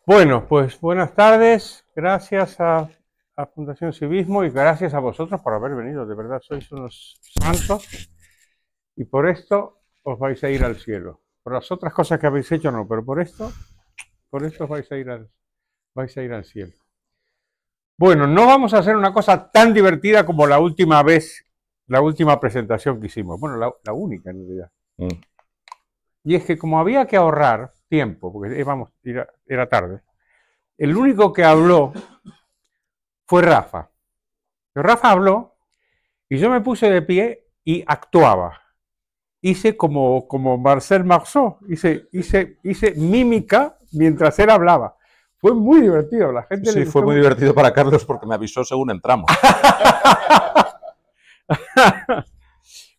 Bueno, pues buenas tardes, gracias a Fundación Civismo y gracias a vosotros por haber venido, de verdad sois unos santos y por esto os vais a ir al cielo. Por las otras cosas que habéis hecho no, pero por esto vais a ir al cielo. Bueno, no vamos a hacer una cosa tan divertida como la última vez, la última presentación que hicimos, bueno, la única en realidad. Y es que como había que ahorrar tiempo, porque era tarde, el único que habló fue Rafa. Rafa habló y yo me puse de pie y actuaba. Hice como Marcel Marceau, hice mímica mientras él hablaba. Fue muy divertido, la gente Sí, fue muy divertido para Carlos porque me avisó según entramos.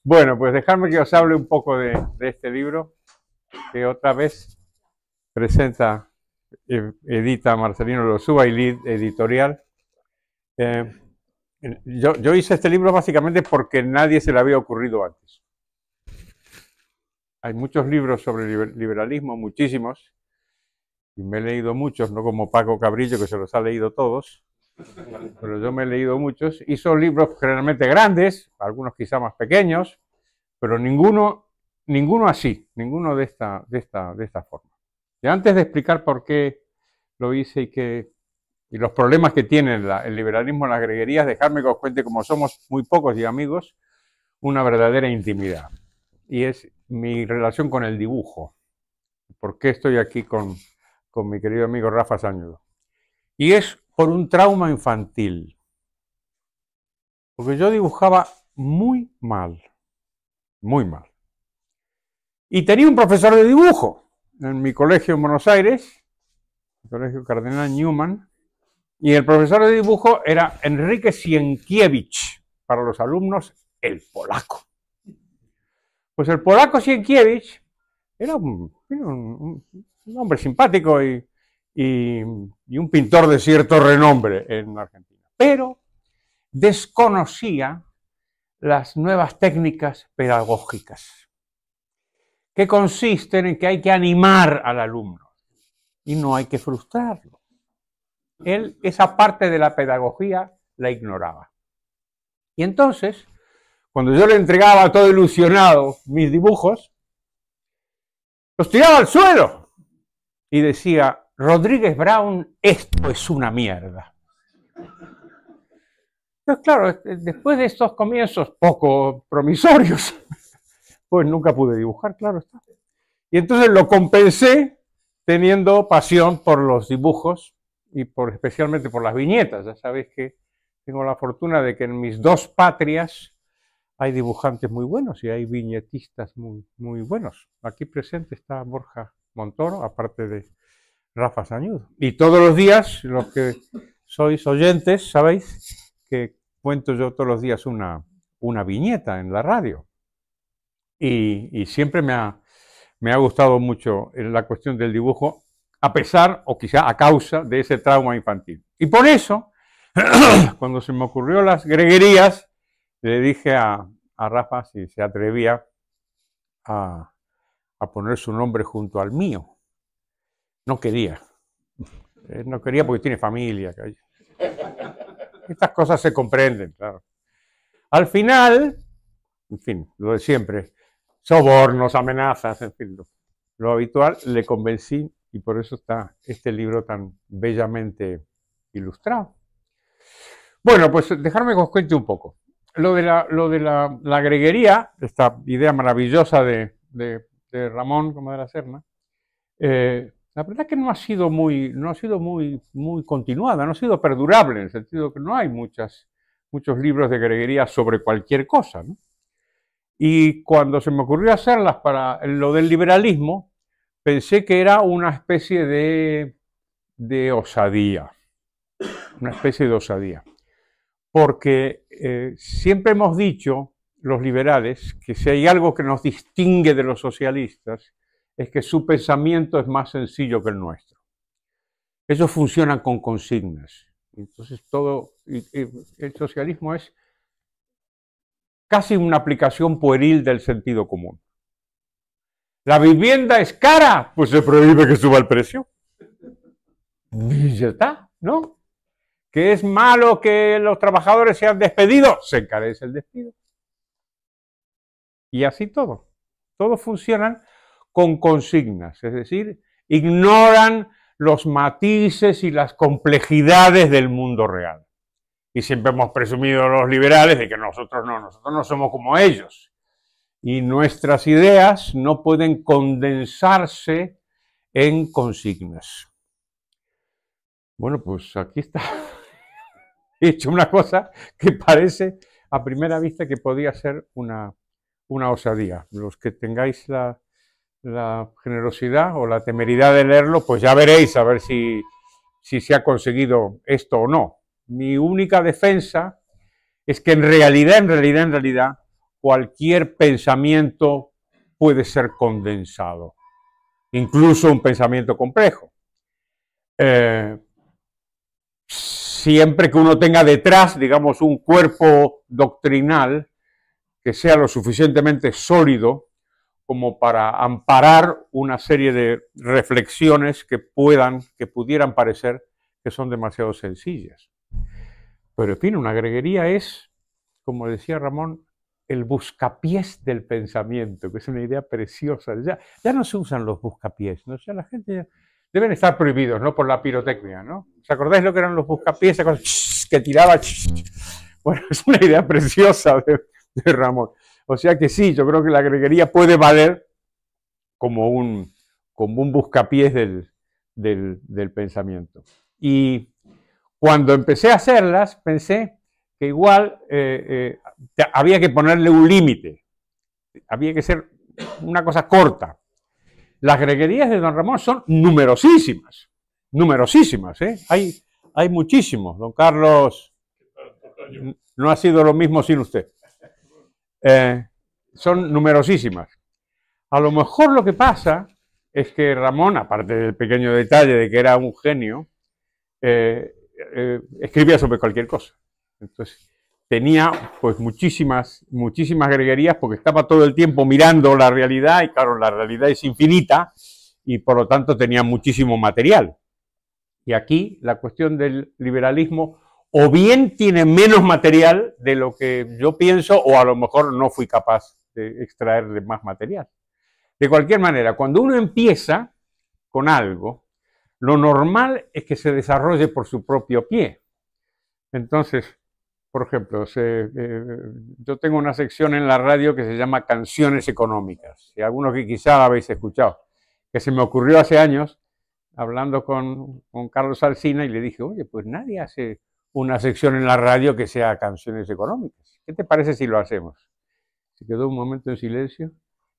Bueno, pues dejadme que os hable un poco de este libro que otra vez edita Marcelino Losúa y Lead Editorial. Yo hice este libro básicamente porque nadie se le había ocurrido antes. Hay muchos libros sobre liberalismo, muchísimos, y me he leído muchos, no como Paco Cabrillo, que se los ha leído todos, pero yo me he leído muchos, y son libros generalmente grandes, algunos quizá más pequeños, pero ninguno así, ninguno de esta forma. Y antes de explicar por qué lo hice y los problemas que tiene el liberalismo en las greguerías, dejadme que os cuente, como somos muy pocos y amigos, una verdadera intimidad. Y es mi relación con el dibujo. ¿Por qué estoy aquí con mi querido amigo Rafa Sañudo? Y es por un trauma infantil. Porque yo dibujaba muy mal. Muy mal. Y tenía un profesor de dibujo en mi colegio en Buenos Aires, el colegio Cardenal Newman, y el profesor de dibujo era Enrique Sienkiewicz, para los alumnos, el polaco. Pues el polaco Sienkiewicz era un hombre simpático y un pintor de cierto renombre en Argentina, pero desconocía las nuevas técnicas pedagógicas, que consisten en que hay que animar al alumno y no hay que frustrarlo. Él esa parte de la pedagogía la ignoraba. Y entonces, cuando yo le entregaba todo ilusionado mis dibujos, los tiraba al suelo y decía: Rodríguez Brown, esto es una mierda. Pues claro, después de estos comienzos poco promisorios, pues nunca pude dibujar, claro está. Y entonces lo compensé teniendo pasión por los dibujos y especialmente por las viñetas. Ya sabéis que tengo la fortuna de que en mis dos patrias hay dibujantes muy buenos y hay viñetistas muy buenos. Aquí presente está Borja Montoro, aparte de Rafa Sañudo. Y todos los días, los que sois oyentes, sabéis que cuento yo todos los días una viñeta en la radio. Y siempre me ha gustado mucho la cuestión del dibujo, a pesar o quizá a causa de ese trauma infantil. Y por eso, cuando se me ocurrió las greguerías, le dije a Rafa si se atrevía a poner su nombre junto al mío. No quería. No quería porque tiene familia. Estas cosas se comprenden, claro. Al final, en fin, lo de siempre, sobornos, amenazas, en fin, lo habitual, le convencí y por eso está este libro tan bellamente ilustrado. Bueno, pues dejadme que os cuente un poco. Lo de la greguería, esta idea maravillosa de Ramón como de la Serna, la verdad es que no ha sido muy continuada, no ha sido perdurable, en el sentido que no hay muchos libros de greguería sobre cualquier cosa, ¿no? Y cuando se me ocurrió hacerlas para lo del liberalismo, pensé que era una especie de osadía, porque siempre hemos dicho, los liberales, que si hay algo que nos distingue de los socialistas, es que su pensamiento es más sencillo que el nuestro. Ellos funcionan con consignas. Entonces el socialismo es casi una aplicación pueril del sentido común. ¿La vivienda es cara? Pues se prohíbe que suba el precio. Y ya está, ¿no? ¿Que es malo que los trabajadores sean despedidos? Se encarece el despido. Y así todo. Todos funcionan con consignas, es decir, ignoran los matices y las complejidades del mundo real. Y siempre hemos presumido los liberales de que nosotros no somos como ellos. Y nuestras ideas no pueden condensarse en consignas. Bueno, pues aquí está. He hecho una cosa que parece a primera vista que podía ser una osadía. Los que tengáis la generosidad o la temeridad de leerlo, pues ya veréis a ver si se ha conseguido esto o no. Mi única defensa es que en realidad, cualquier pensamiento puede ser condensado, incluso un pensamiento complejo. Siempre que uno tenga detrás, digamos, un cuerpo doctrinal que sea lo suficientemente sólido como para amparar una serie de reflexiones que pudieran parecer que son demasiado sencillas. Pero en fin, una greguería es, como decía Ramón, el buscapiés del pensamiento, que es una idea preciosa. Ya no se usan los buscapiés, ¿no? O sea, la gente deben estar prohibidos, ¿no? Por la pirotecnia, ¿no? ¿Os acordáis lo que eran los buscapiés? Esa cosa que tiraba. Bueno, es una idea preciosa de Ramón. O sea que sí, yo creo que la greguería puede valer como un buscapiés del pensamiento. Y cuando empecé a hacerlas, pensé que igual había que ponerle un límite, había que ser una cosa corta. Las greguerías de don Ramón son numerosísimas, ¿eh? Hay muchísimos. Don Carlos no ha sido lo mismo sin usted. Son numerosísimas. A lo mejor lo que pasa es que Ramón, aparte del pequeño detalle de que era un genio, escribía sobre cualquier cosa. Entonces tenía pues muchísimas greguerías porque estaba todo el tiempo mirando la realidad y claro, la realidad es infinita y por lo tanto tenía muchísimo material. Y aquí la cuestión del liberalismo o bien tiene menos material de lo que yo pienso o a lo mejor no fui capaz de extraerle más material. De cualquier manera, cuando uno empieza con algo, lo normal es que se desarrolle por su propio pie. Entonces, por ejemplo, yo tengo una sección en la radio que se llama Canciones Económicas, y algunos que quizá habéis escuchado, que se me ocurrió hace años, hablando con Carlos Alsina, y le dije, oye, pues nadie hace una sección en la radio que sea Canciones Económicas. ¿Qué te parece si lo hacemos? Se quedó un momento en silencio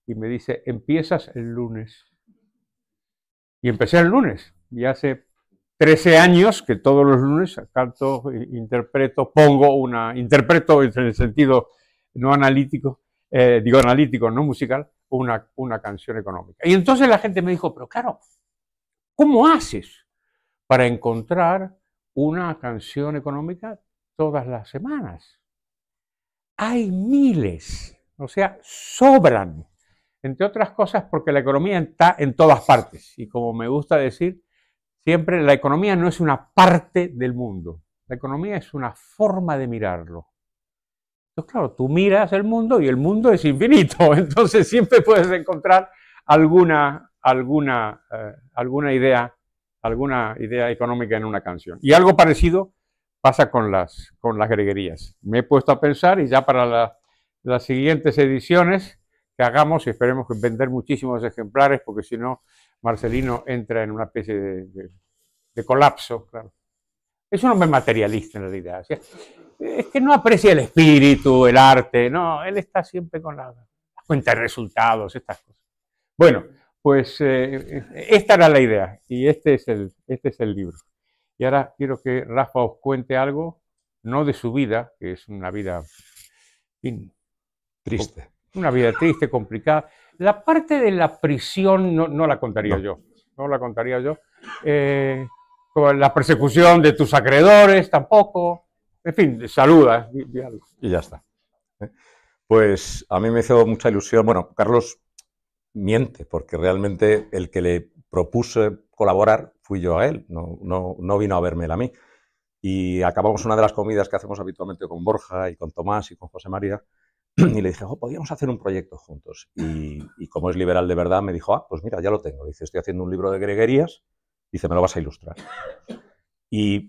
y me dice, empiezas el lunes. Y empecé el lunes, y hace 13 años que todos los lunes canto, interpreto en el sentido no analítico, analítico, no musical, una canción económica. Y entonces la gente me dijo, pero claro, ¿cómo haces para encontrar una canción económica todas las semanas? Hay miles, o sea, sobran. Entre otras cosas porque la economía está en todas partes. Y como me gusta decir, siempre la economía no es una parte del mundo. La economía es una forma de mirarlo. Entonces, claro, tú miras el mundo y el mundo es infinito. Entonces siempre puedes encontrar alguna idea económica en una canción. Y algo parecido pasa con las greguerías. Me he puesto a pensar y ya para las siguientes ediciones que hagamos, y esperemos que vender muchísimos ejemplares, porque si no, Marcelino entra en una especie de colapso. Claro. Es un hombre materialista en realidad. O sea, es que no aprecia el espíritu, el arte, no, él está siempre con la cuenta de resultados, estas cosas. Bueno, pues esta era la idea, y este es el libro. Y ahora quiero que Rafa os cuente algo, no de su vida, que es una vida triste. Una vida triste, complicada. La parte de la prisión no la contaría yo. No la contaría yo. La persecución de tus acreedores tampoco. En fin, saluda. Y ya está. Pues a mí me hizo mucha ilusión. Bueno, Carlos miente, porque realmente el que le propuse colaborar fui yo a él, no vino a verme él a mí. Y acabamos una de las comidas que hacemos habitualmente con Borja y con Tomás y con José María, y le dije, podríamos hacer un proyecto juntos. Y como es liberal de verdad, me dijo, pues mira, ya lo tengo. Dice, estoy haciendo un libro de greguerías, dice, me lo vas a ilustrar. Y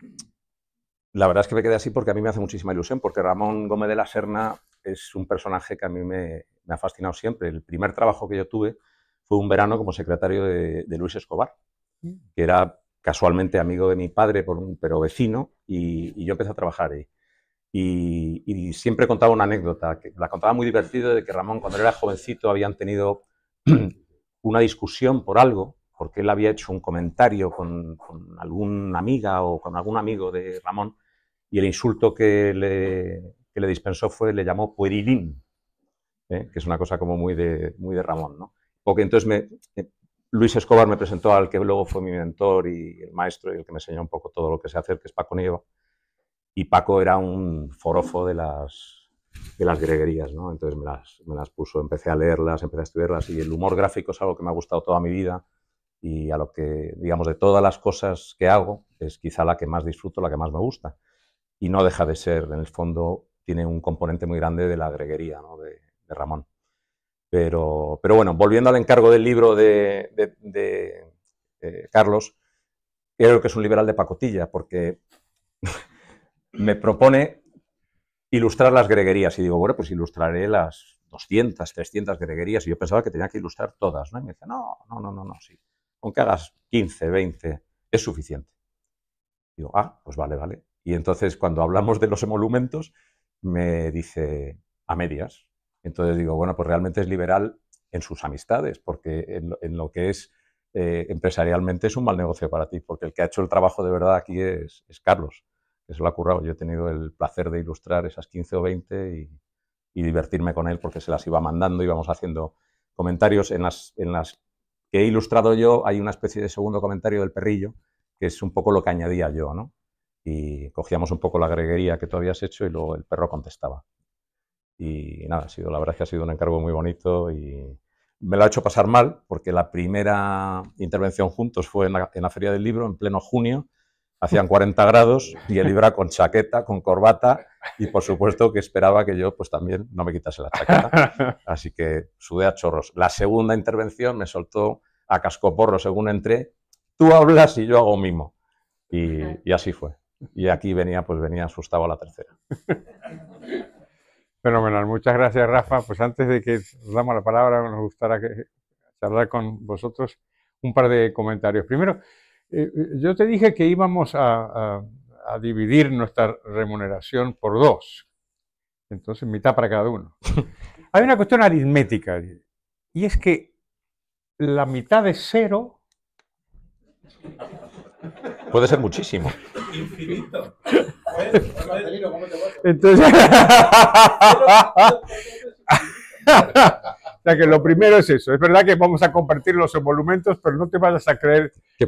la verdad es que me quedé así porque a mí me hace muchísima ilusión, porque Ramón Gómez de la Serna es un personaje que a mí me ha fascinado siempre. El primer trabajo que yo tuve fue un verano como secretario de Luis Escobar, que era casualmente amigo de mi padre, pero vecino, y yo empecé a trabajar ahí. Y siempre contaba una anécdota, que la contaba muy divertido, de que Ramón, cuando era jovencito, habían tenido una discusión por algo, porque él había hecho un comentario con alguna amiga o con algún amigo de Ramón, y el insulto que le dispensó le llamó puerilín, que es una cosa como muy de Ramón, ¿no? Porque entonces Luis Escobar me presentó al que luego fue mi mentor y el maestro y el que me enseñó un poco todo lo que sé hacer, que es Paco Nieva. Y Paco era un forofo de las greguerías, ¿no? Entonces me las puso, empecé a leerlas, empecé a estudiarlas, y el humor gráfico es algo que me ha gustado toda mi vida, y a lo que, digamos, de todas las cosas que hago, es quizá la que más disfruto, la que más me gusta. Y no deja de ser, en el fondo, tiene un componente muy grande de la greguería, ¿no? de Ramón. Pero bueno, volviendo al encargo del libro de Carlos, creo que es un liberal de pacotilla, porque me propone ilustrar las greguerías. Y digo, bueno, pues ilustraré las 200, 300 greguerías. Y yo pensaba que tenía que ilustrar todas, ¿no? Y me dice, no, sí. Aunque hagas 15, 20, es suficiente. Digo, pues vale. Y entonces, cuando hablamos de los emolumentos, me dice, a medias. Entonces digo, bueno, pues realmente es liberal en sus amistades, porque en lo que es empresarialmente es un mal negocio para ti, porque el que ha hecho el trabajo de verdad aquí es Carlos, que se lo ha currado. Yo he tenido el placer de ilustrar esas 15 o 20 y divertirme con él, porque se las iba mandando, íbamos haciendo comentarios. En las que he ilustrado yo hay una especie de segundo comentario del perrillo, que es un poco lo que añadía yo, ¿no? Y cogíamos un poco la greguería que tú habías hecho y luego el perro contestaba. Y nada, la verdad es que ha sido un encargo muy bonito y me lo ha hecho pasar mal, porque la primera intervención juntos fue en la Feria del Libro, en pleno junio, hacían 40 grados y el libro era con chaqueta, con corbata, y por supuesto que esperaba que yo pues también no me quitase la chaqueta, así que sudé a chorros. La segunda intervención me soltó a cascoporro según entré, tú hablas y yo hago mimo, y así fue. Y aquí venía asustado a la tercera. Fenomenal, muchas gracias, Rafa. Pues antes de que os damos la palabra, nos gustaría charlar con vosotros un par de comentarios. Primero, yo te dije que íbamos a dividir nuestra remuneración por 2, entonces mitad para cada uno. Hay una cuestión aritmética, y es que la mitad de 0... Puede ser muchísimo. Infinito. Entonces, o sea que lo primero es eso. Es verdad que vamos a compartir los emolumentos, pero no te vayas a creer que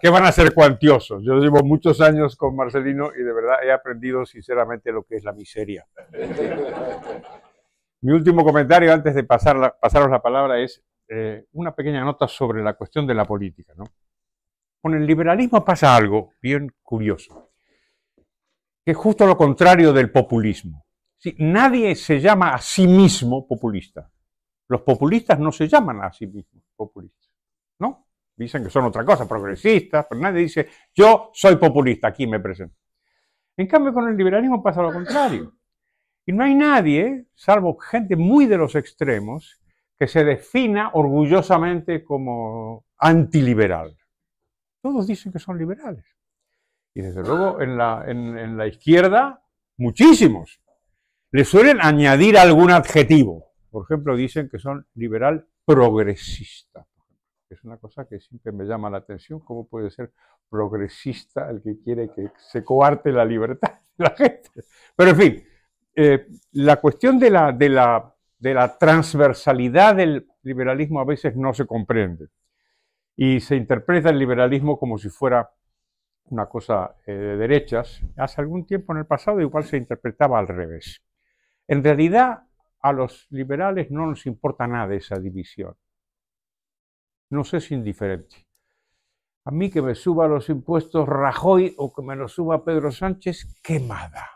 van a ser cuantiosos. Yo llevo muchos años con Marcelino y de verdad he aprendido sinceramente lo que es la miseria. Mi último comentario antes de pasaros la palabra es una pequeña nota sobre la cuestión de la política, ¿no? Con el liberalismo pasa algo bien curioso, que es justo lo contrario del populismo. Sí, nadie se llama a sí mismo populista. Los populistas no se llaman a sí mismos populistas, ¿no? Dicen que son otra cosa, progresistas, pero nadie dice, yo soy populista, aquí me presento. En cambio, con el liberalismo pasa lo contrario. Y no hay nadie, salvo gente muy de los extremos, que se defina orgullosamente como antiliberal. Todos dicen que son liberales. Y desde luego en la izquierda, muchísimos. Le suelen añadir algún adjetivo. Por ejemplo, dicen que son liberal progresista. Es una cosa que siempre me llama la atención. ¿Cómo puede ser progresista el que quiere que se coarte la libertad de la gente? Pero en fin, la cuestión de la transversalidad del liberalismo a veces no se comprende. Y se interpreta el liberalismo como si fuera una cosa de derechas. Hace algún tiempo en el pasado igual se interpretaba al revés. En realidad, a los liberales no nos importa nada esa división. Nos es indiferente. A mí que me suba los impuestos Rajoy o que me los suba Pedro Sánchez, ¿qué más da?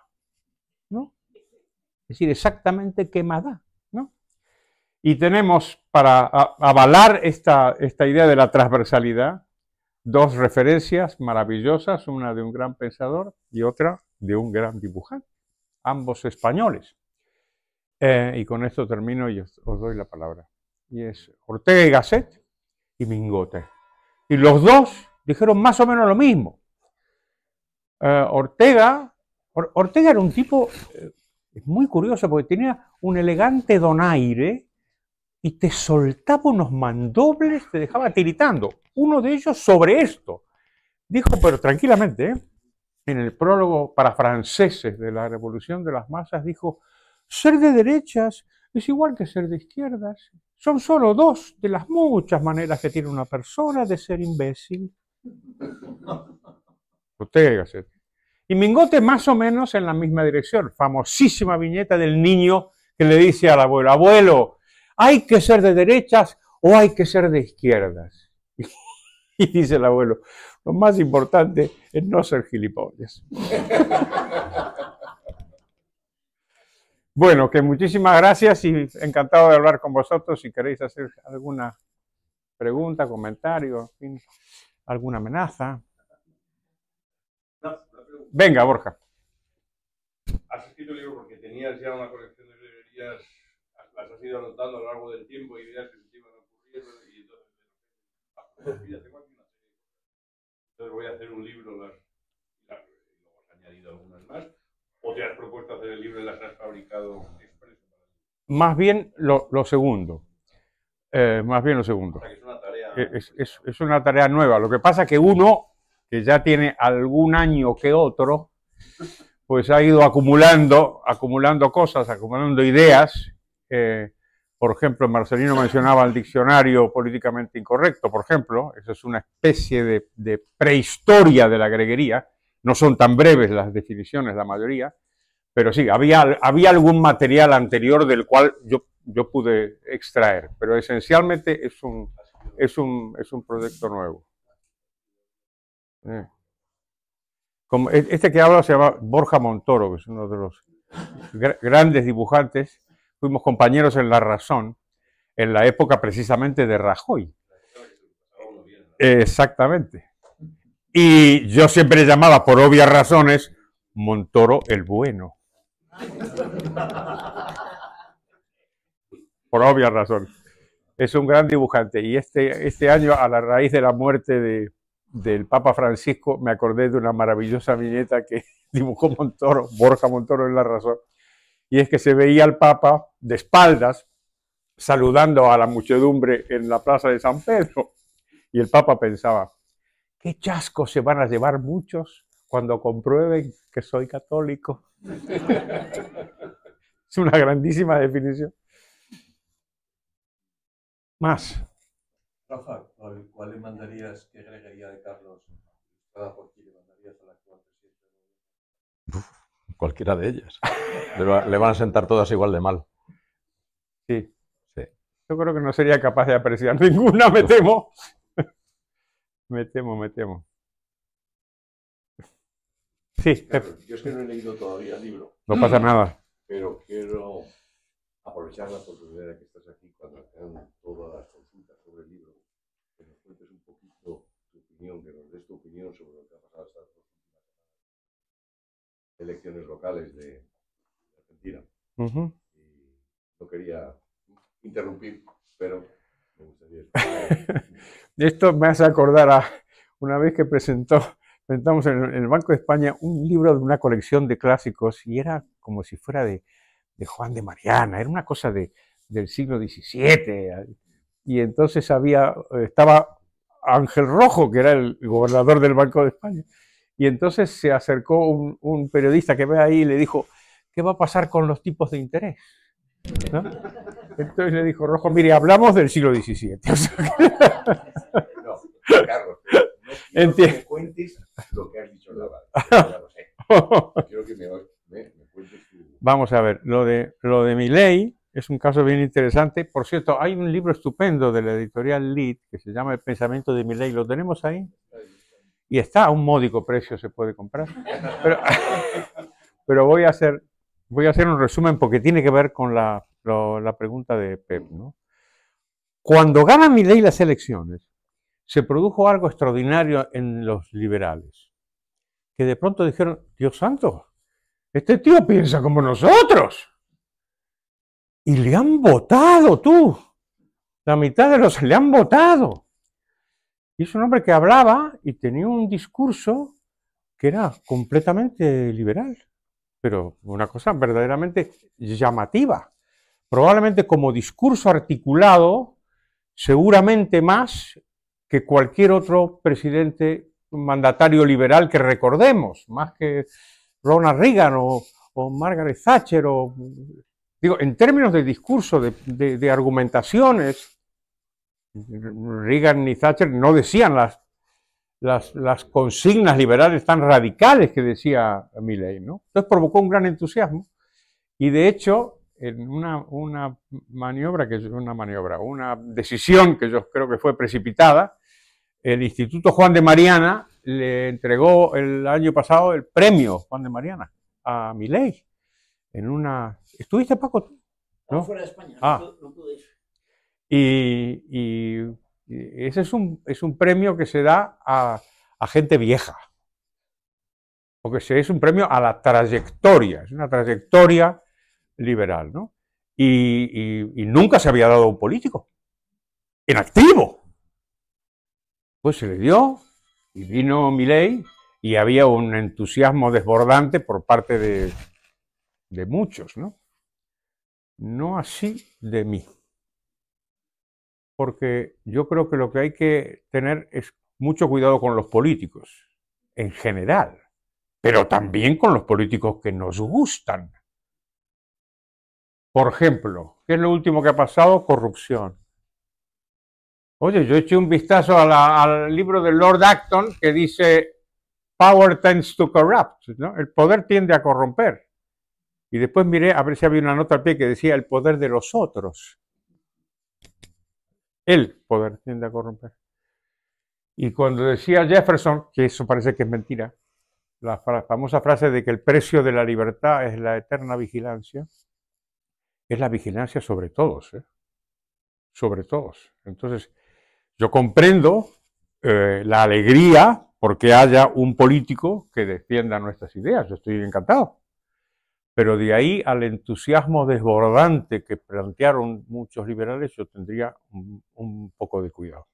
¿No? Es decir, exactamente qué más da, ¿no? Y tenemos, para avalar esta idea de la transversalidad, dos referencias maravillosas, una de un gran pensador y otra de un gran dibujante, ambos españoles. Y con esto termino y os doy la palabra. Y es Ortega y Gasset y Mingote. Y los dos dijeron más o menos lo mismo. Ortega era un tipo muy curioso porque tenía un elegante donaire y te soltaba unos mandobles, te dejaba tiritando. Uno de ellos sobre esto. Dijo, pero tranquilamente, en el prólogo para franceses de la Revolución de las Masas, dijo, ser de derechas es igual que ser de izquierdas. Son solo dos de las muchas maneras que tiene una persona de ser imbécil. Ortega y Gasset. Y Mingote más o menos en la misma dirección. Famosísima viñeta del niño que le dice al abuelo, abuelo, ¿hay que ser de derechas o hay que ser de izquierdas? Y dice el abuelo, lo más importante es no ser gilipollas. Bueno, que muchísimas gracias y encantado de hablar con vosotros. Si queréis hacer alguna pregunta, comentario, en fin, alguna amenaza. Venga, Borja. Has escrito el libro porque tenías ya una colección de librerías, las has ido anotando a lo largo del tiempo, ideas que se te iban ocurriendo y entonces, ya tengo aquí una serie. Entonces voy a hacer un libro, y luego has añadido algunas más, o te has propuesto hacer el libro y las has fabricado expreso. Más bien lo segundo. Más bien lo segundo. O sea, que es una tarea. Es una tarea nueva. Lo que pasa es que uno, que ya tiene algún año que otro, pues ha ido acumulando cosas, acumulando ideas. Por ejemplo, Marcelino mencionaba el diccionario políticamente incorrecto, por ejemplo. Eso es una especie de prehistoria de la greguería. No son tan breves las definiciones, la mayoría. Pero sí, había algún material anterior del cual yo pude extraer. Pero esencialmente es un proyecto nuevo. Como este que habla se llama Borja Montoro, que es uno de los grandes dibujantes. Fuimos compañeros en La Razón, en la época precisamente de Rajoy. Exactamente. Y yo siempre le llamaba, por obvias razones, Montoro el bueno. Por obvias razones. Es un gran dibujante. Y este año, a la raíz de la muerte del Papa Francisco, me acordé de una maravillosa viñeta que dibujó Borja Montoro en La Razón, y es que se veía al Papa de espaldas saludando a la muchedumbre en la plaza de San Pedro, y el Papa pensaba, qué chasco se van a llevar muchos cuando comprueben que soy católico. Es una grandísima definición. Más. Rafa, ¿cuál le mandarías, qué greguería de Carlos, por quién le mandarías al actual presidente? Cualquiera de ellas. Le van a sentar todas igual de mal. Sí. Sí. Yo creo que no sería capaz de apreciar ninguna, me temo. Me temo. Sí. Claro, yo es que no he leído todavía el libro. No pasa nada. Pero quiero aprovechar la oportunidad de que estás aquí cuando hagan todas las consultas sobre el libro, que nos cuentes un poquito tu opinión, que nos des tu opinión sobre lo que ha pasado estas dos últimas elecciones locales de Argentina. Y no quería interrumpir, pero me gustaría escuchar. Esto me hace acordar a una vez que presentamos en el Banco de España un libro de una colección de clásicos y era como si fuera de Juan de Mariana, era una cosa del siglo XVII. Y entonces estaba Ángel Rojo, que era el gobernador del Banco de España, y entonces se acercó un periodista que ve ahí y le dijo, ¿qué va a pasar con los tipos de interés? ¿No? Entonces le dijo Rojo, mire, hablamos del siglo XVII. O sea, No, Carlos, no quiero que me cuentes lo que has dicho en la radio. Ya lo sé. Quiero que me cuentes tu... Vamos a ver, lo de Milei es un caso bien interesante. Por cierto, hay un libro estupendo de la editorial Lid que se llama El pensamiento de Milei. ¿Lo tenemos ahí? y está a un módico precio, se puede comprar. Pero voy a hacer un resumen porque tiene que ver con la pregunta de Pep, ¿no? Cuando gana Milei las elecciones, se produjo algo extraordinario en los liberales, que de pronto dijeron, Dios santo, este tío piensa como nosotros. Y le han votado, tú. La mitad de los le han votado. Y es un hombre que hablaba y tenía un discurso que era completamente liberal, pero una cosa verdaderamente llamativa. Probablemente como discurso articulado, seguramente más que cualquier otro presidente mandatario liberal que recordemos, más que Ronald Reagan o Margaret Thatcher, digo, en términos de discurso, de argumentaciones, Reagan y Thatcher no decían las consignas liberales tan radicales que decía Milei, ¿no? Entonces provocó un gran entusiasmo y de hecho en una decisión que yo creo que fue precipitada, el Instituto Juan de Mariana le entregó el año pasado el premio Juan de Mariana a Milei. ¿Estuviste, Paco, tú? ¿No? Fuera de España, no pude ir. Y ese es un premio que se da a gente vieja, porque es un premio a la trayectoria, es una trayectoria liberal, ¿no? Y nunca se había dado a un político en activo. Pues se le dio y vino Milei y había un entusiasmo desbordante por parte de muchos, ¿no? No así de mí. Porque yo creo que lo que hay que tener es mucho cuidado con los políticos, en general, pero también con los políticos que nos gustan. Por ejemplo, ¿qué es lo último que ha pasado? Corrupción. Oye, yo eché un vistazo al libro de Lord Acton que dice Power tends to corrupt, ¿no? El poder tiende a corromper. Y después miré a ver si había una nota al pie que decía el poder de los otros. El poder tiende a corromper. Y cuando decía Jefferson, que eso parece que es mentira, la famosa frase de que el precio de la libertad es la eterna vigilancia, es la vigilancia sobre todos, ¿eh? Sobre todos. Entonces, yo comprendo la alegría porque haya un político que defienda nuestras ideas, yo estoy encantado. Pero de ahí al entusiasmo desbordante que plantearon muchos liberales, yo tendría un poco de cuidado.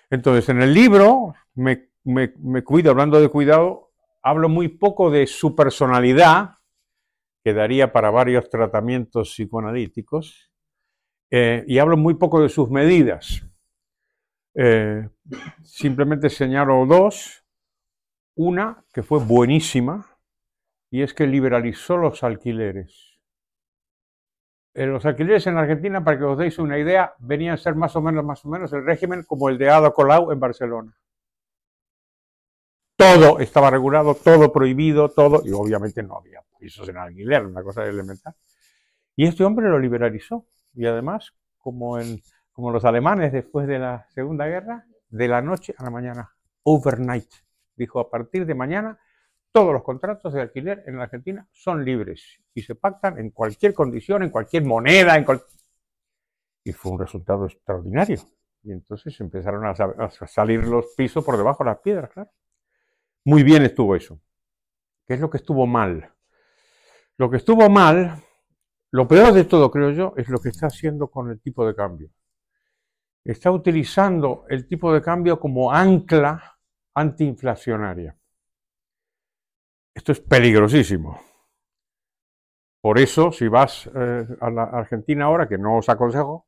Entonces, en el libro, me cuido, hablando de cuidado, hablo muy poco de su personalidad, que daría para varios tratamientos psicoanalíticos, y hablo muy poco de sus medidas. Simplemente señalo dos. Una, que fue buenísima, y es que liberalizó los alquileres. Los alquileres en Argentina, para que os deis una idea, venían a ser más o menos el régimen como el de Ada Colau en Barcelona. Todo estaba regulado, todo prohibido, todo, y obviamente no había pisos en alquiler, una cosa elemental. Y este hombre lo liberalizó, y además, como los alemanes después de la Segunda Guerra, de la noche a la mañana, overnight. Dijo, a partir de mañana, todos los contratos de alquiler en la Argentina son libres y se pactan en cualquier condición, en cualquier moneda, y fue un resultado extraordinario. Y entonces empezaron a salir los pisos por debajo de las piedras, claro. Muy bien estuvo eso. ¿Qué es lo que estuvo mal? Lo que estuvo mal, lo peor de todo, creo yo, es lo que está haciendo con el tipo de cambio. Está utilizando el tipo de cambio como ancla antiinflacionaria. Esto es peligrosísimo. Por eso, si vas a la Argentina ahora, que no os aconsejo,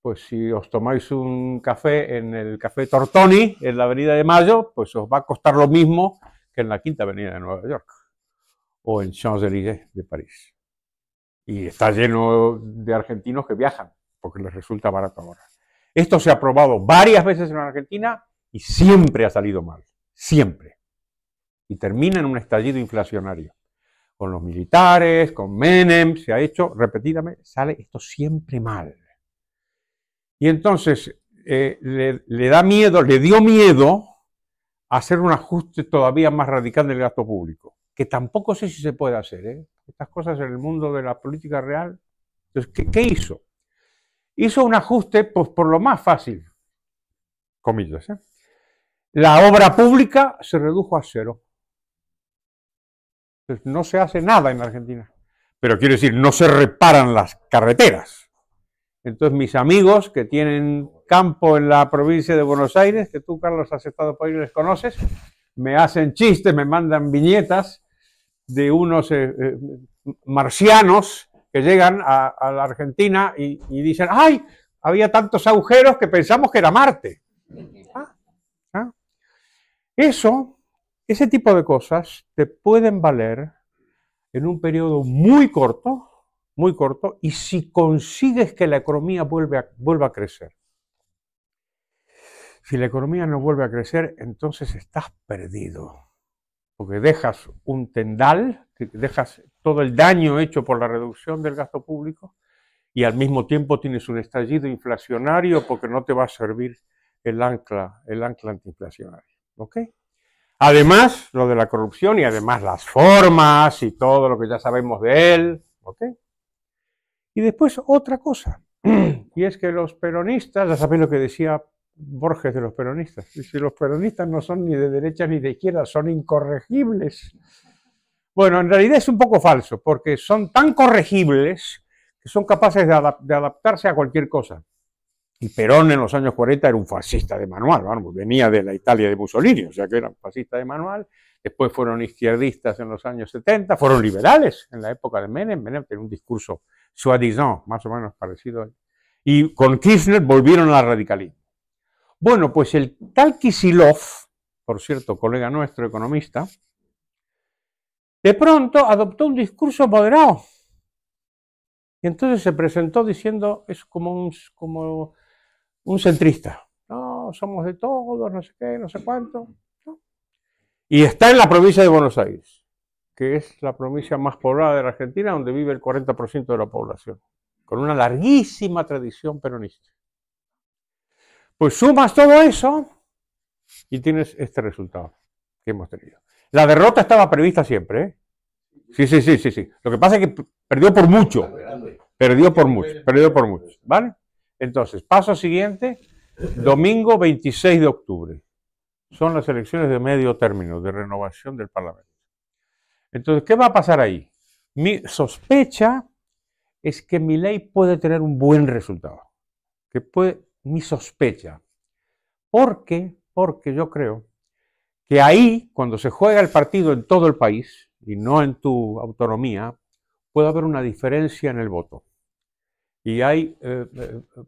pues si os tomáis un café en el Café Tortoni, en la Avenida de Mayo, pues os va a costar lo mismo que en la Quinta Avenida de Nueva York o en Champs-Élysées de París. Y está lleno de argentinos que viajan porque les resulta barato ahora. Esto se ha probado varias veces en Argentina y siempre ha salido mal. Siempre. Y termina en un estallido inflacionario. Con los militares, con Menem, se ha hecho repetidamente, sale esto siempre mal. Y entonces le dio miedo hacer un ajuste todavía más radical del gasto público, que tampoco sé si se puede hacer, ¿eh? Estas cosas en el mundo de la política real. Entonces, ¿qué hizo? Hizo un ajuste pues, por lo más fácil, comillas, ¿eh? La obra pública se redujo a cero. Entonces, no se hace nada en Argentina. Pero quiero decir, no se reparan las carreteras. Entonces, mis amigos que tienen campo en la provincia de Buenos Aires, que tú, Carlos, has estado por ahí y les conoces, me hacen chistes, me mandan viñetas de unos marcianos que llegan a la Argentina y dicen, ¡ay! Había tantos agujeros que pensamos que era Marte. Ese tipo de cosas te pueden valer en un periodo muy corto, y si consigues que la economía vuelva a crecer. Si la economía no vuelve a crecer, entonces estás perdido, porque dejas un tendal, dejas todo el daño hecho por la reducción del gasto público y al mismo tiempo tienes un estallido inflacionario porque no te va a servir el ancla antiinflacionario. ¿Ok? Además, lo de la corrupción y además las formas y todo lo que ya sabemos de él. ¿Ok? Y después otra cosa, y es que los peronistas, ya sabéis lo que decía Borges de los peronistas, dice, los peronistas no son ni de derecha ni de izquierda, son incorregibles. Bueno, en realidad es un poco falso, porque son tan corregibles que son capaces de adaptarse a cualquier cosa. Y Perón en los años 40 era un fascista de manual, vamos, venía de la Italia de Mussolini, o sea que era un fascista de manual. Después fueron izquierdistas en los años 70, fueron liberales en la época de Menem. Menem tenía un discurso soi-disant, más o menos parecido. Y con Kirchner volvieron al radicalismo. Bueno, pues el tal Kicillof, por cierto, colega nuestro, economista, de pronto adoptó un discurso moderado. Y entonces se presentó diciendo, es como un centrista. No, somos de todos, no sé qué, no sé cuánto. ¿No? Y está en la provincia de Buenos Aires, que es la provincia más poblada de la Argentina, donde vive el 40% de la población, con una larguísima tradición peronista. Pues sumas todo eso y tienes este resultado que hemos tenido. La derrota estaba prevista siempre, ¿eh? Sí. Lo que pasa es que perdió por mucho. Perdió por mucho. ¿Vale? Entonces, paso siguiente, domingo 26 de octubre. Son las elecciones de medio término, de renovación del Parlamento. Entonces, ¿qué va a pasar ahí? Mi sospecha es que Milei puede tener un buen resultado. Mi sospecha. Porque yo creo que ahí, cuando se juega el partido en todo el país, y no en tu autonomía, puede haber una diferencia en el voto. Y hay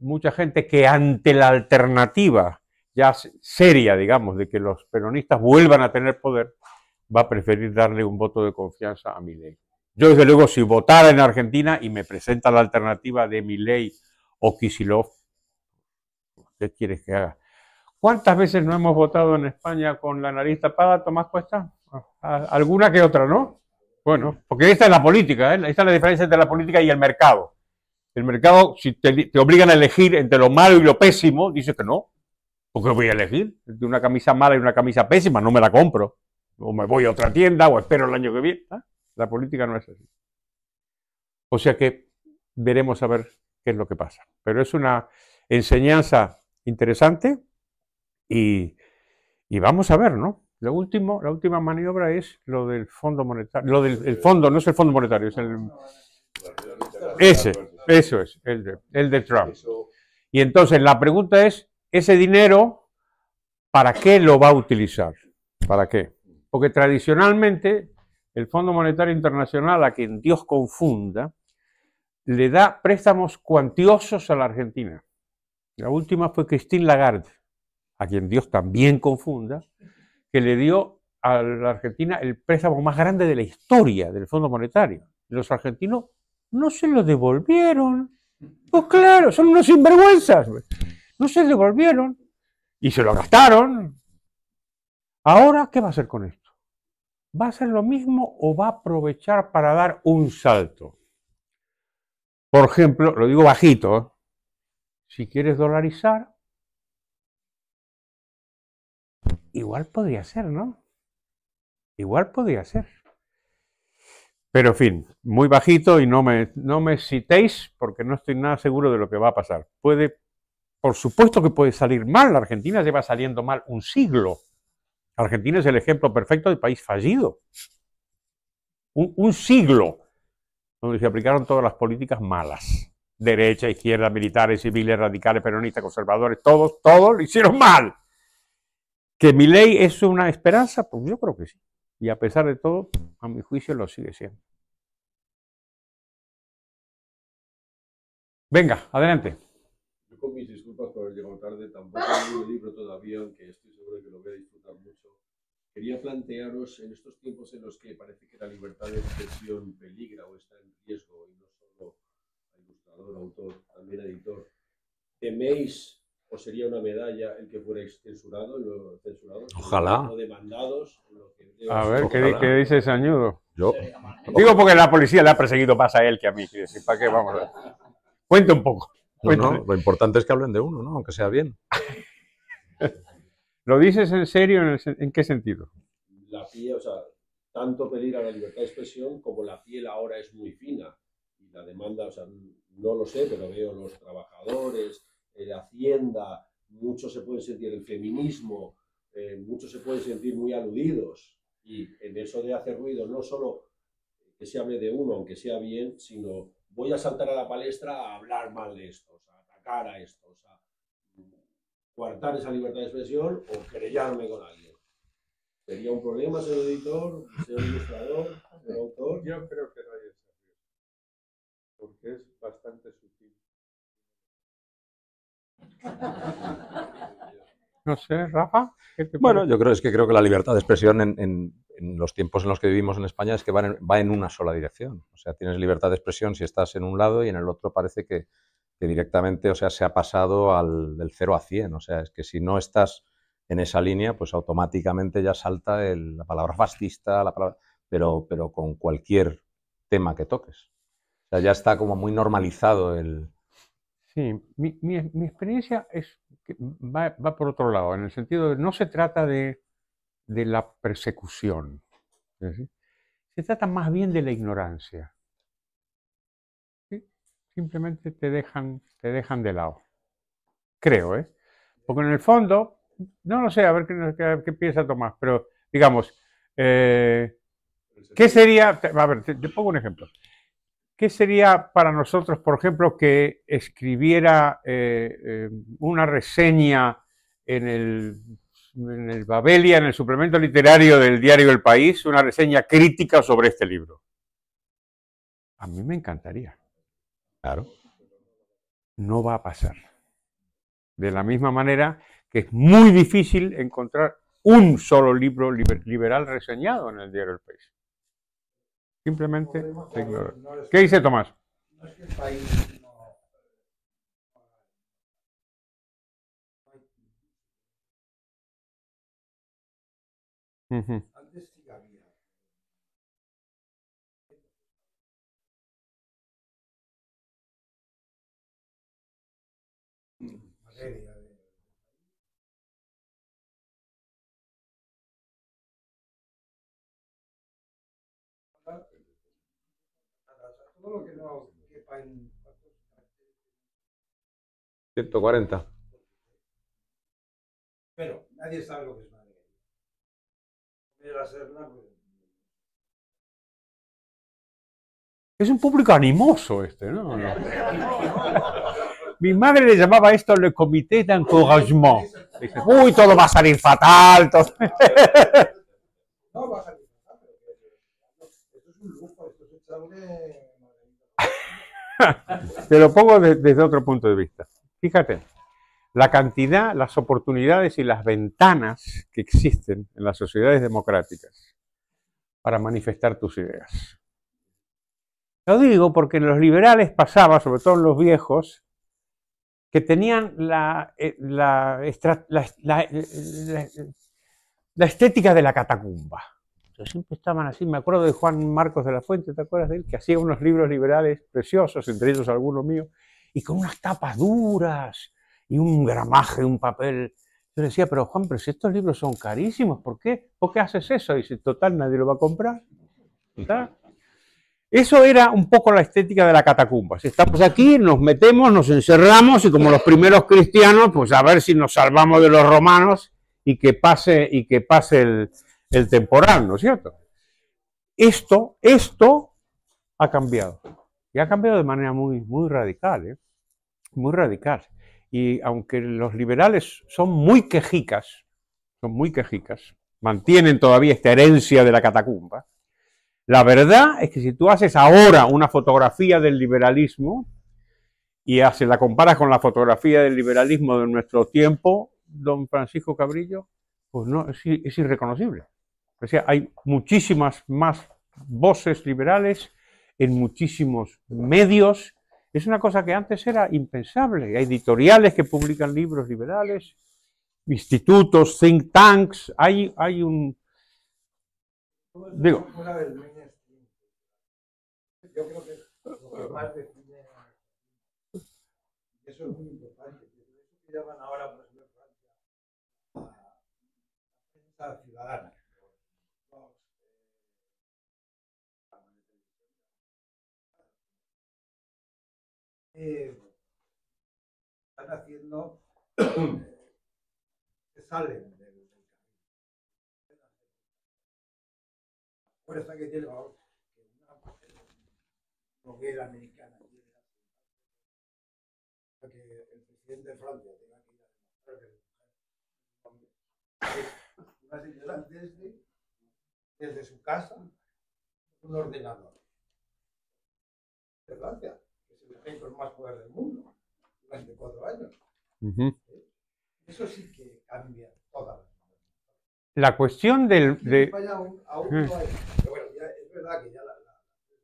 mucha gente que ante la alternativa ya seria, digamos, de que los peronistas vuelvan a tener poder, va a preferir darle un voto de confianza a Milei. Yo, desde luego, si votara en Argentina y me presenta la alternativa de Milei o Kicillof, ¿qué quieres que haga? ¿Cuántas veces no hemos votado en España con la nariz tapada, Tomás Cuesta? Alguna que otra, ¿no? Bueno, porque esta es la política, ¿eh? Esta es la diferencia entre la política y el mercado. El mercado, si te obligan a elegir entre lo malo y lo pésimo, dices que no. ¿Por qué voy a elegir? Entre una camisa mala y una camisa pésima, no me la compro. O me voy a otra tienda o espero el año que viene. ¿Ah? La política no es así. O sea que veremos a ver qué es lo que pasa. Pero es una enseñanza interesante y vamos a ver, ¿no? La última maniobra es lo del Fondo Monetario. El fondo, no es el Fondo Monetario, es el... Eso es, el de Trump. Y entonces la pregunta es, ese dinero, ¿para qué lo va a utilizar? ¿Para qué? Porque tradicionalmente el Fondo Monetario Internacional, a quien Dios confunda, le da préstamos cuantiosos a la Argentina. La última fue Christine Lagarde, a quien Dios también confunda, que le dio a la Argentina el préstamo más grande de la historia del Fondo Monetario. Los argentinos no se lo devolvieron. Pues claro, son unos sinvergüenzas. No se devolvieron y se lo gastaron. Ahora, ¿qué va a hacer con esto? ¿Va a hacer lo mismo o va a aprovechar para dar un salto? Por ejemplo, lo digo bajito, ¿eh? Si quieres dolarizar, igual podría ser, ¿no? Igual podría ser. Pero en fin, muy bajito y no me citéis porque no estoy nada seguro de lo que va a pasar. Por supuesto que puede salir mal. La Argentina lleva saliendo mal un siglo. Argentina es el ejemplo perfecto de país fallido. Un siglo donde se aplicaron todas las políticas malas. Derecha, izquierda, militares, civiles, radicales, peronistas, conservadores, todos lo hicieron mal. ¿Que Milei es una esperanza? Pues yo creo que sí. Y a pesar de todo, a mi juicio lo sigue siendo. Venga, adelante. Yo con mis disculpas por haber llegado tarde, tampoco he leído el libro todavía, aunque estoy seguro de que lo voy a disfrutar mucho. Quería plantearos, en estos tiempos en los que parece que la libertad de expresión peligra o está en riesgo, y no solo ilustrador, autor, también editor, ¿teméis o sería una medalla el que fuerais censurados? Ojalá. O demandados. A ver, ¿qué dice Sañudo? Yo. Digo porque la policía le ha perseguido más a él que a mí. ¿Para qué? Vamos a ver. Cuenta un poco. No, lo importante es que hablen de uno, ¿no? Aunque sea bien. ¿Lo dices en serio? ¿En qué sentido? La piel, o sea, tanto peligra la libertad de expresión como la piel ahora es muy fina. Y la demanda, o sea, no lo sé, pero veo los trabajadores, Hacienda, muchos se pueden sentir el feminismo, muchos se pueden sentir muy aludidos. Y en eso de hacer ruido, no solo que se hable de uno, aunque sea bien, sino voy a saltar a la palestra a hablar mal de estos, a atacar a estos, a coartar esa libertad de expresión o querellarme con alguien. ¿Sería un problema, señor editor, señor ilustrador, señor autor? Yo creo que nadie se ríe, porque es bastante sutil. No sé, Rafa, ¿qué te Bueno, parece? yo creo que la libertad de expresión en los tiempos en los que vivimos en España es que va en una sola dirección. O sea, tienes libertad de expresión si estás en un lado y en el otro parece que directamente, o sea, se ha pasado del 0 a 100. O sea, es que si no estás en esa línea, pues automáticamente ya salta la palabra fascista, pero con cualquier tema que toques. O sea, ya está como muy normalizado el... Sí, mi experiencia es que va por otro lado, en el sentido de no se trata de la persecución, ¿sí? Se trata más bien de la ignorancia. ¿Sí? Simplemente te dejan de lado. Creo, ¿eh? Porque en el fondo, no lo sé, a ver qué piensa Tomás, pero digamos, ¿qué sería? A ver, te pongo un ejemplo. ¿Qué sería para nosotros, por ejemplo, que escribiera una reseña en el Babelia, en el suplemento literario del diario El País, una reseña crítica sobre este libro? A mí me encantaría. Claro. No va a pasar. De la misma manera que es muy difícil encontrar un solo libro liberal reseñado en el diario El País. Simplemente se ignora. ¿Qué dice Tomás? No es que el país no... Antes sí había. Materia de... Todo lo que no quepa en... 140. Pero nadie sabe lo que es Madrid. Era Serna, pues... Es un público animoso este, ¿no? Mi madre le llamaba esto le comité d'encouragement. Dice, uy, todo va a salir fatal. Todo. No va a salir fatal, pero esto es un lujo, esto es echarle... Te lo pongo desde otro punto de vista. Fíjate, la cantidad, las oportunidades y las ventanas que existen en las sociedades democráticas para manifestar tus ideas. Lo digo porque en los liberales pasaba, sobre todo en los viejos, que tenían la estética de la catacumba. O sea, siempre estaban así. Me acuerdo de Juan Marcos de la Fuente, ¿te acuerdas de él? Que hacía unos libros liberales preciosos, entre ellos algunos míos, y con unas tapas duras y un gramaje, un papel Yo le decía, pero Juan, pero si estos libros son carísimos, ¿por qué? ¿Por qué haces eso? Y dice, total, nadie lo va a comprar. ¿Está? Eso era un poco la estética de la catacumba. Si estamos aquí, nos metemos, nos encerramos y como los primeros cristianos, pues a ver si nos salvamos de los romanos y que pase el temporal, ¿no es cierto? Esto ha cambiado. Y ha cambiado de manera muy radical, ¿eh? Muy radical. Y aunque los liberales son muy quejicas, mantienen todavía esta herencia de la catacumba, la verdad es que si tú haces ahora una fotografía del liberalismo y la comparas con la fotografía del liberalismo de nuestro tiempo, don Francisco Cabrillo, pues no, es irreconocible. O sea, hay muchísimas más voces liberales en muchísimos medios. Es una cosa que antes era impensable. Hay editoriales que publican libros liberales, institutos, think tanks, hay un... Digo, yo creo que lo que más define, eso es muy importante, eso que llaman ahora, por ejemplo, en Francia, la prensa ciudadana. Están haciendo que salen del camino. La fuerza que tiene ahora, bloguera americana que el presidente de Francia tenga que ir a demostrar que una señora desde su casa un ordenador de Francia, que es el ejemplo más poder del mundo durante 4 años. Eso sí que cambia todas las cosas. La cuestión del... En España aún no hay, pero bueno, ya, es verdad que ya la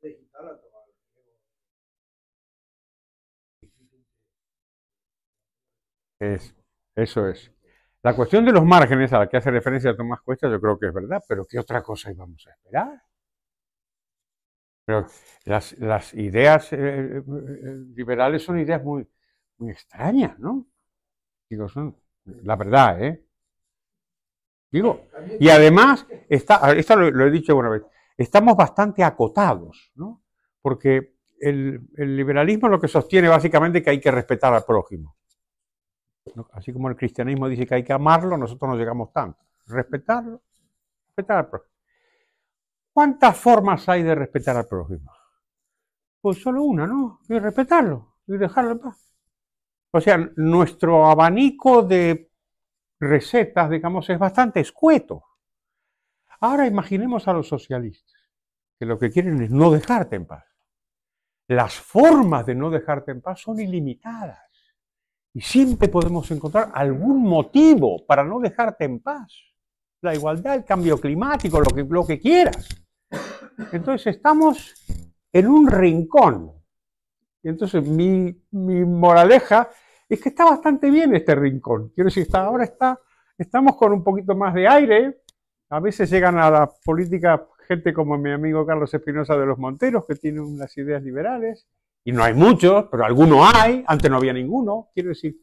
digital ha tomado. Eso es. La cuestión de los márgenes a la que hace referencia Tomás Cuesta, yo creo que es verdad, pero ¿qué otra cosa íbamos a esperar? Pero las ideas liberales son ideas muy extrañas, ¿no? Digo, son la verdad, ¿eh? Digo, y además, esto lo he dicho una vez, estamos bastante acotados, ¿no? Porque el liberalismo lo que sostiene básicamente que hay que respetar al prójimo. Así como el cristianismo dice que hay que amarlo, nosotros no llegamos tanto. Respetarlo, respetar al prójimo. ¿Cuántas formas hay de respetar al prójimo? Pues solo una, ¿no? Y respetarlo y dejarlo en paz. O sea, nuestro abanico de recetas, digamos, es bastante escueto. Ahora imaginemos a los socialistas, que lo que quieren es no dejarte en paz. Las formas de no dejarte en paz son ilimitadas. Y siempre podemos encontrar algún motivo para no dejarte en paz. La igualdad, el cambio climático, lo que quieras. Entonces estamos en un rincón. Y entonces mi moraleja es que está bastante bien este rincón. Quiero decir, estamos con un poquito más de aire. A veces llegan a la política gente como mi amigo Carlos Espinosa de los Monteros, que tiene unas ideas liberales. Y no hay muchos, pero alguno hay. Antes no había ninguno. Quiero decir,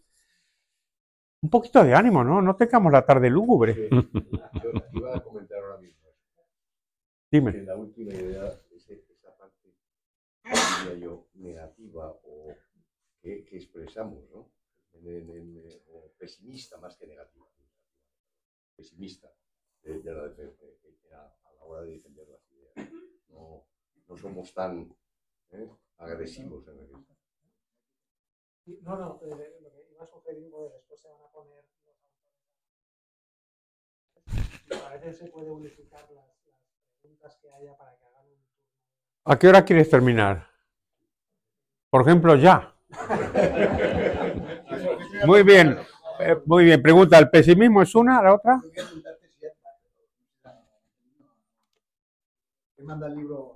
un poquito de ánimo, ¿no? No tengamos la tarde lúgubre. Sí, yo iba a comentar ahora mismo. Dime. Que la última idea es esa parte, diría yo, negativa o que expresamos, ¿no? O pesimista más que negativa. Pesimista de la a la hora de defender las ideas. No somos tan agresivos en el... No, lo que iba a sugerir, porque después se van a poner los a veces se puede unificar las preguntas que haya para que hagan un turno. ¿A qué hora quieres terminar? Por ejemplo, ya. Muy bien. Muy bien. Pregunta, ¿el pesimismo es una? ¿La otra? Me manda el libro.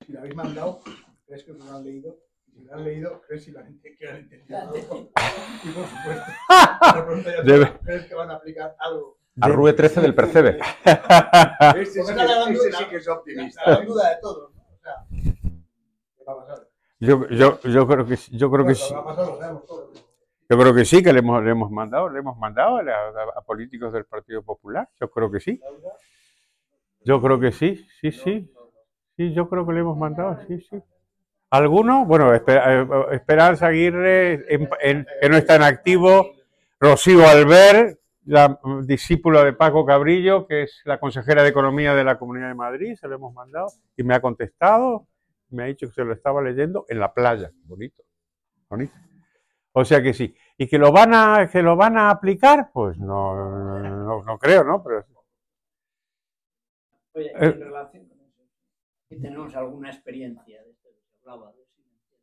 Si lo habéis mandado, ¿crees que lo han leído? Si lo han leído, ¿crees que lo han entendido? Y por supuesto, ¿crees que van a aplicar algo? A Rue 13 del Percebe. Ese sí que es optimista. La duda de todos, ¿no? O sea, ¿qué va a pasar? Yo creo que sí. Lo que va a pasar lo sabemos todos. Yo creo que sí, que le hemos mandado a políticos del Partido Popular. Yo creo que sí. Yo creo que sí, sí, sí. Sí, yo creo que le hemos mandado, sí, sí. ¿Alguno? Bueno, Esperanza Aguirre, que no está en activo. Rocío Albert, la discípula de Paco Cabrillo, que es la consejera de Economía de la Comunidad de Madrid, se lo hemos mandado y me ha contestado, me ha dicho que se lo estaba leyendo en la playa. Bonito, bonito. O sea que sí. ¿Y que lo van a aplicar? Pues no creo, ¿no? Pero, oye, en relación con eso, si tenemos alguna experiencia de esto que se hablaba de silencio.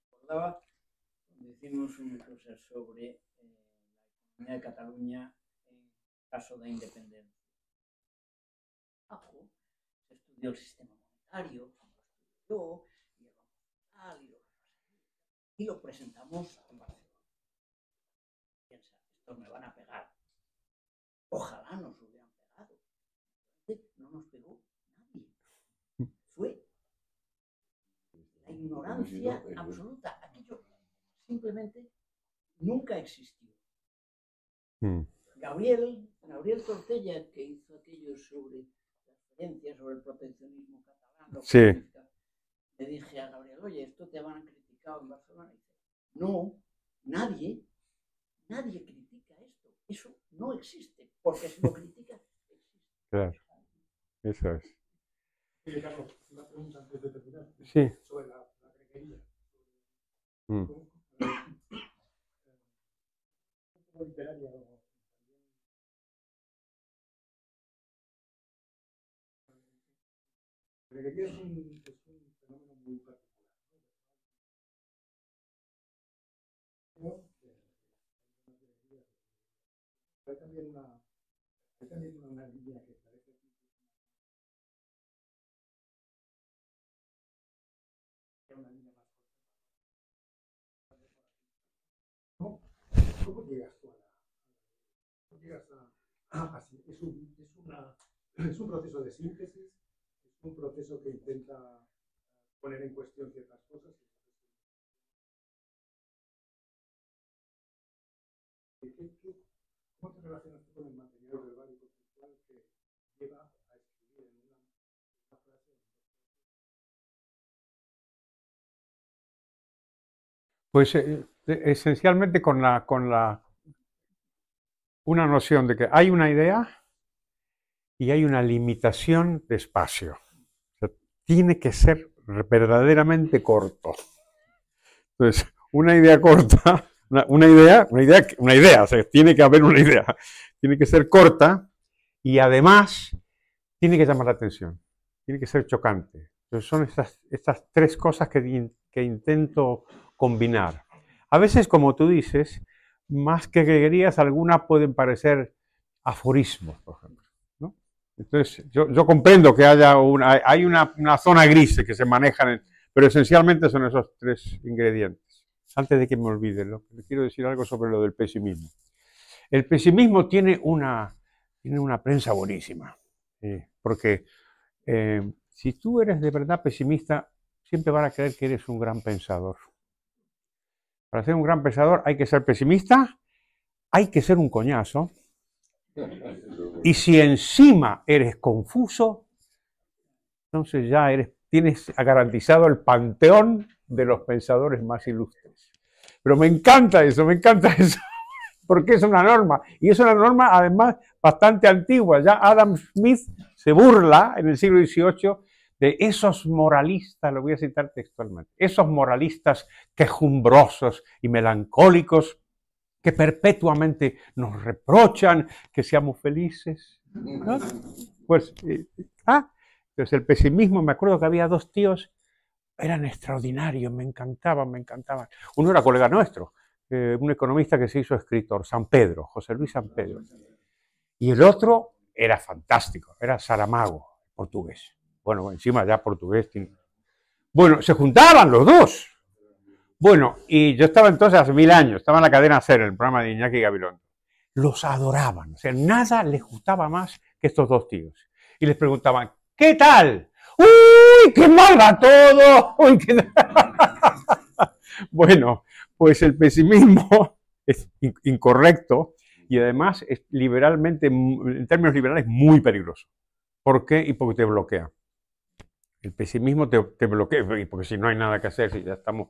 Recordaba cuando hicimos una cosa sobre la economía de Cataluña en caso de independencia. Se estudió el sistema monetario, y lo presentamos en Barcelona. Piensa, estos me van a pegar. Ojalá nos hubieran pegado. No nos pegó nadie. Fue la ignorancia absoluta. Aquello simplemente nunca existió. Gabriel Tortella, que hizo aquello sobre la experiencia, sobre el proteccionismo catalán, sí. Le dije a Gabriel, oye, esto te van a criticar en Barcelona. Y dice, no, nadie critica esto. Eso no existe, porque si lo critica, existe. Claro, eso es. Oye, Carlos, una pregunta antes de terminar. Sí. Sobre la greguería. Literaria o la greguería es un fenómeno muy particular, ¿no? Hay también una línea que parece una línea más corta. ¿Cómo llegas tú ¿cómo llegas así? Es un proceso de síntesis, es un proceso que intenta poner en cuestión ciertas cosas. ¿Cómo te relacionas tú con el material verbal y conceptual que lleva a escribir en una frase? Pues esencialmente con una noción de que hay una idea y hay una limitación de espacio. O sea, tiene que ser verdaderamente corto. Entonces, una idea corta, una idea, o sea, tiene que haber una idea. Tiene que ser corta y además tiene que llamar la atención. Tiene que ser chocante. Entonces, son estas tres cosas que intento combinar. A veces, como tú dices, más que greguerías, algunas pueden parecer aforismos, por ejemplo, ¿no? Entonces, yo comprendo que hay una zona gris que se manejan, pero esencialmente son esos tres ingredientes. Antes de que me olvide, le quiero decir algo sobre lo del pesimismo. El pesimismo tiene una prensa buenísima, porque si tú eres de verdad pesimista, siempre van a creer que eres un gran pensador. Para ser un gran pensador hay que ser pesimista, hay que ser un coñazo, y si encima eres confuso, entonces ya tienes garantizado el panteón de los pensadores más ilustres. Pero me encanta eso, porque es una norma, y es una norma además bastante antigua. Ya Adam Smith se burla en el siglo XVIII de esos moralistas, lo voy a citar textualmente, esos moralistas quejumbrosos y melancólicos que perpetuamente nos reprochan que seamos felices. ¿No? Pues, entonces el pesimismo, me acuerdo que había dos tíos, eran extraordinarios, me encantaban. Uno era colega nuestro, un economista que se hizo escritor, San Pedro, José Luis San Pedro. Y el otro era fantástico, era Saramago, portugués. Bueno, encima ya portugués. Bueno, se juntaban los dos. Bueno, y yo estaba entonces hace 1000 años, estaba en la cadena SER, en el programa de Iñaki Gabilondo. Los adoraban, o sea, nada les gustaba más que estos dos tíos. Y les preguntaban, ¿qué tal? ¡Uy, qué mal va todo! ¡Uy, qué... Bueno, pues el pesimismo es incorrecto y además es liberalmente, en términos liberales, muy peligroso. ¿Por qué? Y porque te bloquea. El pesimismo te bloquea, porque si no hay nada que hacer, si ya estamos...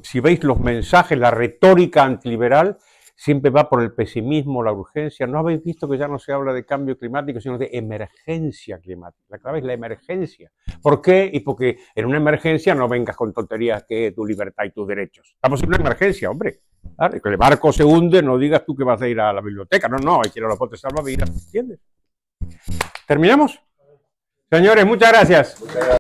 Si veis los mensajes, la retórica antiliberal siempre va por el pesimismo, la urgencia. ¿No habéis visto que ya no se habla de cambio climático, sino de emergencia climática? La clave es la emergencia. ¿Por qué? Y porque en una emergencia no vengas con tonterías que tu libertad y tus derechos. Estamos en una emergencia, hombre. Claro, que el barco se hunde, no digas tú que vas a ir a la biblioteca. No, hay que ir a los botes salvavidas, ¿entiendes? ¿Terminamos? Señores, muchas gracias.